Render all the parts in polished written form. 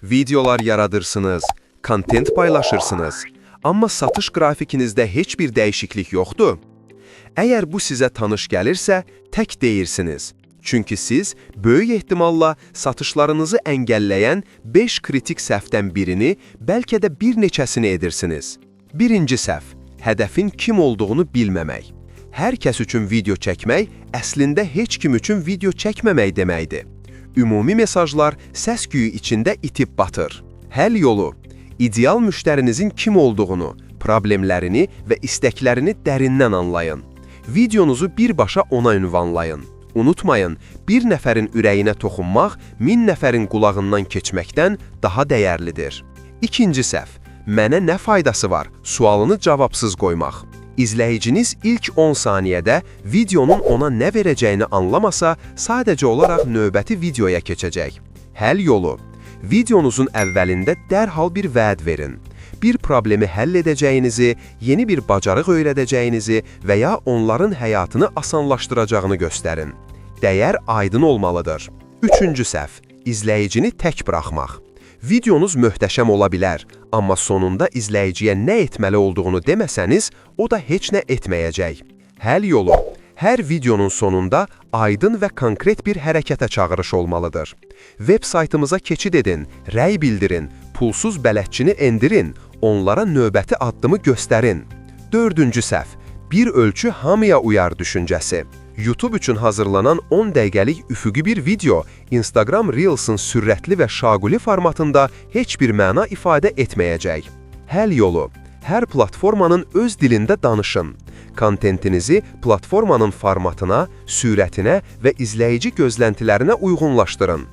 Videolar yaradırsınız, kontent paylaşırsınız, amma satış qrafikinizdə heç bir dəyişiklik yoxdur. Əgər bu sizə tanış gəlirsə, tək deyirsiniz. Çünki siz böyük ehtimalla satışlarınızı əngəlləyən 5 kritik səhvdən birini, bəlkə də bir neçəsini edirsiniz. Birinci səhv, hədəfin kim olduğunu bilməmək. Hər kəs üçün video çəkmək, əslində heç kim üçün video çəkməmək deməkdir. Ümumi mesajlar səs-küyü içində itib batır. Həll yolu, ideal müştərinizin kim olduğunu, problemlərini və istəklərini dərindən anlayın. Videonuzu birbaşa ona ünvanlayın. Unutmayın, bir nəfərin ürəyinə toxunmaq 1000 nəfərin qulağından keçməkdən daha dəyərlidir. İkinci səhv, mənə nə faydası var? Sualını cavabsız qoymaq. İzləyiciniz ilk 10 saniyədə videonun ona nə verəcəyini anlamasa, sadəcə olaraq növbəti videoya keçəcək. Həll yolu, videonuzun əvvəlində dərhal bir vəd verin. Bir problemi həll edəcəyinizi, yeni bir bacarıq öyrədəcəyinizi və ya onların həyatını asanlaşdıracağını göstərin. Dəyər aydın olmalıdır. Üçüncü səhv, izləyicini tək buraxmaq. Videonuz möhtəşəm ola bilər, amma sonunda izləyiciyə nə etməli olduğunu deməsəniz, o da heç nə etməyəcək. Həll yolu, hər videonun sonunda aydın və konkret bir hərəkətə çağırış olmalıdır. Web saytımıza keçid edin, rəy bildirin, pulsuz bələdçini endirin, onlara növbəti addımı göstərin. Dördüncü səhv, bir ölçü hamıya uyar düşüncəsi. YouTube üçün hazırlanan 10 dəqiqəlik üfüqi bir video, Instagram Reels'ın sürətli və şaquli formatında heç bir məna ifadə etməyəcək. Həll yolu, hər platformanın öz dilində danışın. Kontentinizi platformanın formatına, sürətinə və izləyici gözləntilərinə uyğunlaşdırın.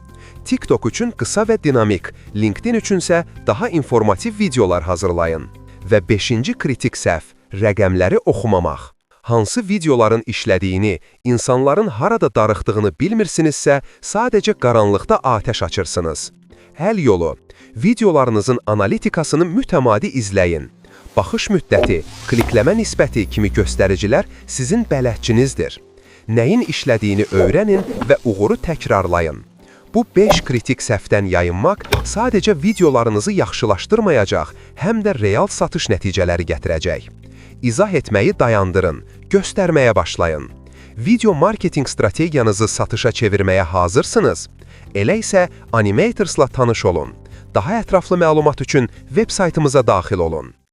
TikTok üçün qısa və dinamik, LinkedIn üçünsə daha informativ videolar hazırlayın. Və 5-ci kritik səhv, rəqəmləri oxumamaq. Hansı videoların işlədiyini, insanların harada darıxdığını bilmirsinizsə, sadəcə qaranlıqda atəş açırsınız. Həll yolu, videolarınızın analitikasını mütəmadi izləyin. Baxış müddəti, klikləmə nisbəti kimi göstəricilər sizin bələdçinizdir. Nəyin işlədiyini öyrənin və uğuru təkrarlayın. Bu 5 kritik səhvdən yayınmaq sadəcə videolarınızı yaxşılaşdırmayacaq, həm də real satış nəticələri gətirəcək. İzah etməyi dayandırın, göstərməyə başlayın. Video marketinq strategiyanızı satışa çevirməyə hazırsınız? Elə isə Animators'la tanış olun. Daha ətraflı məlumat üçün veb saytımıza daxil olun.